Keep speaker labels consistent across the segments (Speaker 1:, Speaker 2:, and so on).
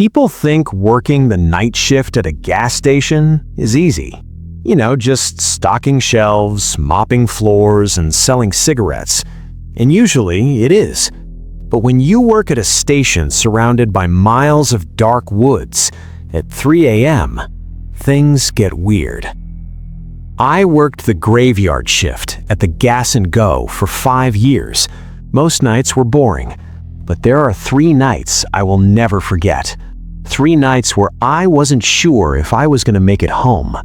Speaker 1: People think working the night shift at a gas station is easy. You know, just stocking shelves, mopping floors, and selling cigarettes. And usually it is. But when you work at a station surrounded by miles of dark woods at 3 a.m., things get weird. I worked the graveyard shift at the Gas and Go for 5 years. Most nights were boring, but there are 3 nights I will never forget. 3 nights where I wasn't sure if I was going to make it home.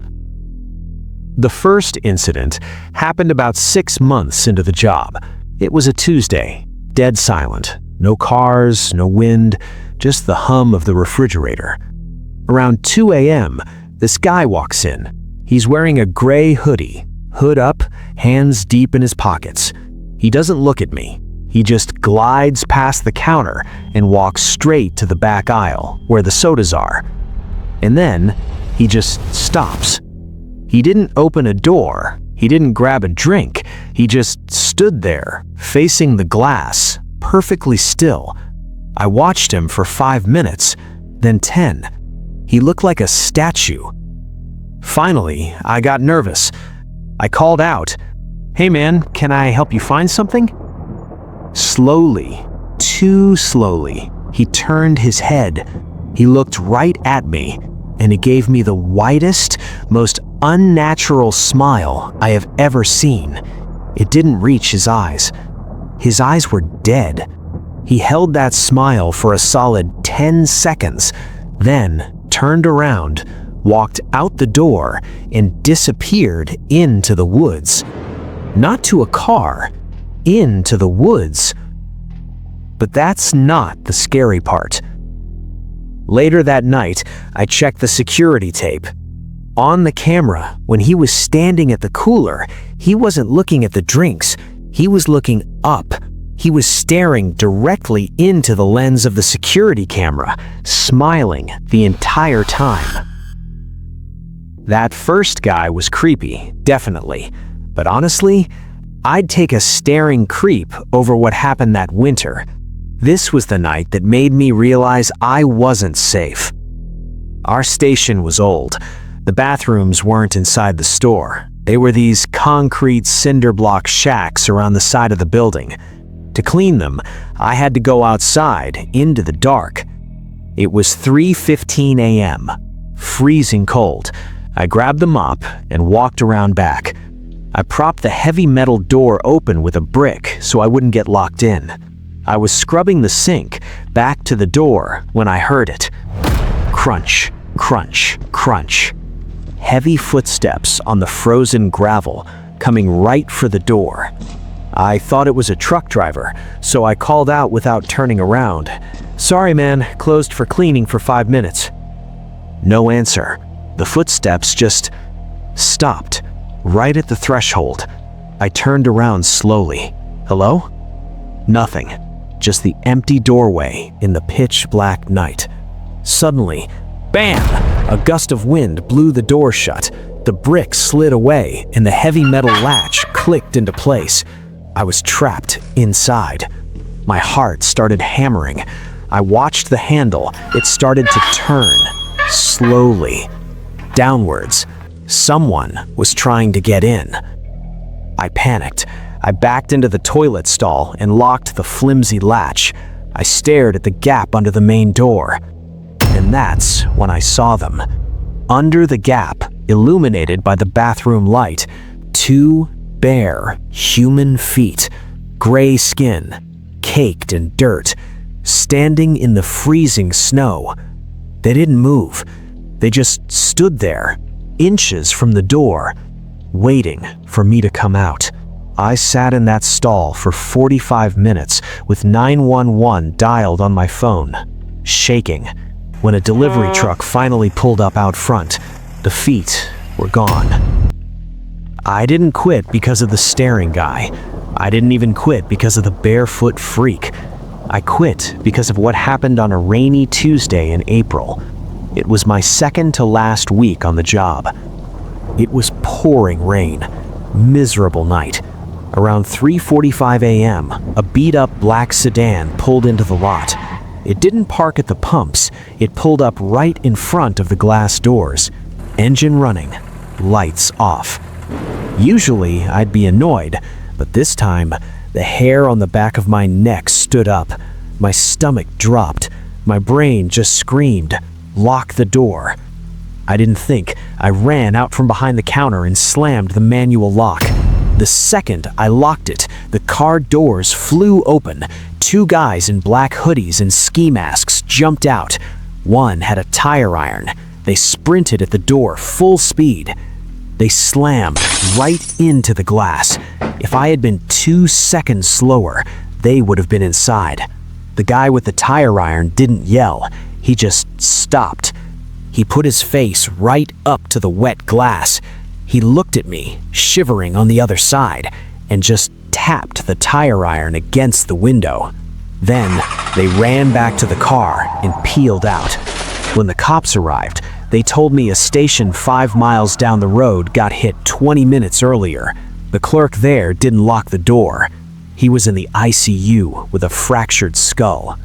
Speaker 1: The first incident happened about 6 months into the job. It was a Tuesday, dead silent. No cars, no wind, just the hum of the refrigerator. Around 2 a.m., this guy walks in. He's wearing a gray hoodie, hood up, hands deep in his pockets. He doesn't look at me. He just glides past the counter and walks straight to the back aisle where the sodas are. And then he just stops. He didn't open a door. He didn't grab a drink. He just stood there, facing the glass, perfectly still. I watched him for 5 minutes, then 10. He looked like a statue. Finally, I got nervous. I called out, "Hey man, can I help you find something?" Slowly, too slowly, he turned his head. He looked right at me, and he gave me the widest, most unnatural smile I have ever seen. It didn't reach his eyes. His eyes were dead. He held that smile for a solid 10 seconds, then turned around, walked out the door, and disappeared into the woods. Not to a car, into the woods. But that's not the scary part. Later that night, I checked the security tape. On the camera, when he was standing at the cooler, he wasn't looking at the drinks. He was looking up. He was staring directly into the lens of the security camera, smiling the entire time. That first guy was creepy, definitely. But honestly, I'd take a staring creep over what happened that winter. This was the night that made me realize I wasn't safe. Our station was old. The bathrooms weren't inside the store. They were these concrete cinder block shacks around the side of the building. To clean them, I had to go outside into the dark. It was 3:15 a.m., freezing cold. I grabbed the mop and walked around back. I propped the heavy metal door open with a brick so I wouldn't get locked in. I was scrubbing the sink back to the door when I heard it. Crunch, crunch, crunch. Heavy footsteps on the frozen gravel coming right for the door. I thought it was a truck driver, so I called out without turning around. "Sorry man, closed for cleaning for 5 minutes." No answer. The footsteps just stopped, right at the threshold. I turned around slowly. Hello? Nothing. Just the empty doorway in the pitch-black night. Suddenly, bam! A gust of wind blew the door shut. The brick slid away, and the heavy metal latch clicked into place. I was trapped inside. My heart started hammering. I watched the handle. It started to turn, slowly, downwards. Someone was trying to get in. I panicked. I backed into the toilet stall and locked the flimsy latch. I stared at the gap under the main door. And that's when I saw them. Under the gap, illuminated by the bathroom light, 2 bare human feet, gray skin, caked in dirt, standing in the freezing snow. They didn't move. They just stood there, inches from the door, waiting for me to come out. I sat in that stall for 45 minutes with 911 dialed on my phone, shaking. When a delivery truck finally pulled up out front, the feet were gone. I didn't quit because of the staring guy. I didn't even quit because of the barefoot freak. I quit because of what happened on a rainy Tuesday in April. It was my second to last week on the job. It was pouring rain. Miserable night. Around 3:45 a.m., a beat-up black sedan pulled into the lot. It didn't park at the pumps. It pulled up right in front of the glass doors. Engine running, lights off. Usually, I'd be annoyed, but this time, the hair on the back of my neck stood up. My stomach dropped. My brain just screamed, "Lock the door." I didn't think. I ran out from behind the counter and slammed the manual lock. The second I locked it, the car doors flew open. Two guys in black hoodies and ski masks jumped out. One had a tire iron. They sprinted at the door full speed. They slammed right into the glass. If I had been 2 seconds slower, they would have been inside. The guy with the tire iron didn't yell. He just stopped. He put his face right up to the wet glass. He looked at me, shivering on the other side, and just tapped the tire iron against the window. Then they ran back to the car and peeled out. When the cops arrived, they told me a station 5 miles down the road got hit 20 minutes earlier. The clerk there didn't lock the door. He was in the ICU with a fractured skull.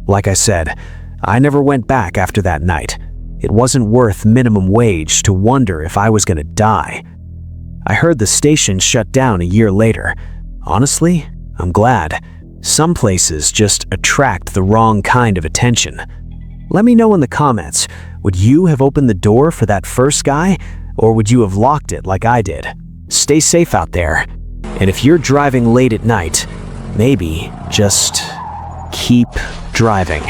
Speaker 1: Like I said, I never went back after that night. It wasn't worth minimum wage to wonder if I was going to die. I heard the station shut down a year later. Honestly, I'm glad. Some places just attract the wrong kind of attention. Let me know in the comments, would you have opened the door for that first guy, or would you have locked it like I did? Stay safe out there. And if you're driving late at night, maybe just keep driving.